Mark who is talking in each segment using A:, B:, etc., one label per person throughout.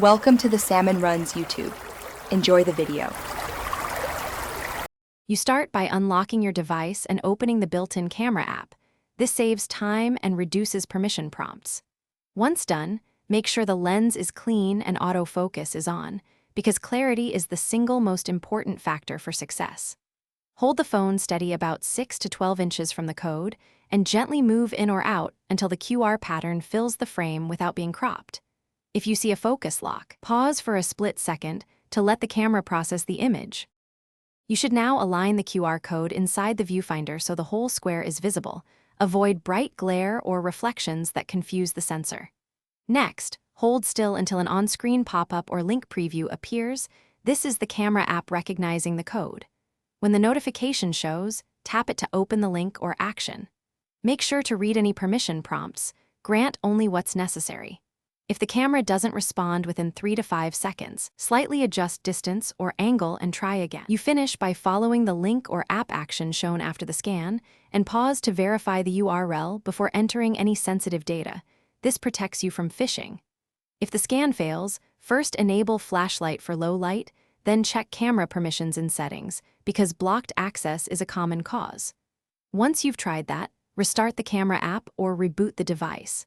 A: Welcome to the Salmon Runs YouTube. Enjoy the video.
B: You start by unlocking your device and opening the built-in camera app. This saves time and reduces permission prompts. Once done, make sure the lens is clean and autofocus is on, because clarity is the single most important factor for success. Hold the phone steady about 6 to 12 inches from the code and gently move in or out until the QR pattern fills the frame without being cropped. If you see a focus lock, pause for a split second to let the camera process the image. You should now align the QR code inside the viewfinder so the whole square is visible. Avoid bright glare or reflections that confuse the sensor. Next, hold still until an on-screen pop-up or link preview appears. This is the camera app recognizing the code. When the notification shows, tap it to open the link or action. Make sure to read any permission prompts. Grant only what's necessary. If the camera doesn't respond within 3 to 5 seconds, slightly adjust distance or angle and try again. You finish by following the link or app action shown after the scan and pause to verify the URL before entering any sensitive data. This protects you from phishing. If the scan fails, first enable flashlight for low light, then check camera permissions in settings, because blocked access is a common cause. Once you've tried that, restart the camera app or reboot the device.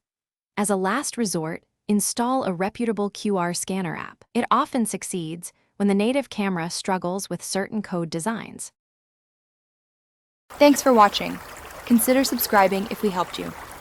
B: As a last resort, install a reputable QR scanner app. It often succeeds when the native camera struggles with certain code designs.
A: Thanks for watching. Consider subscribing if we helped you.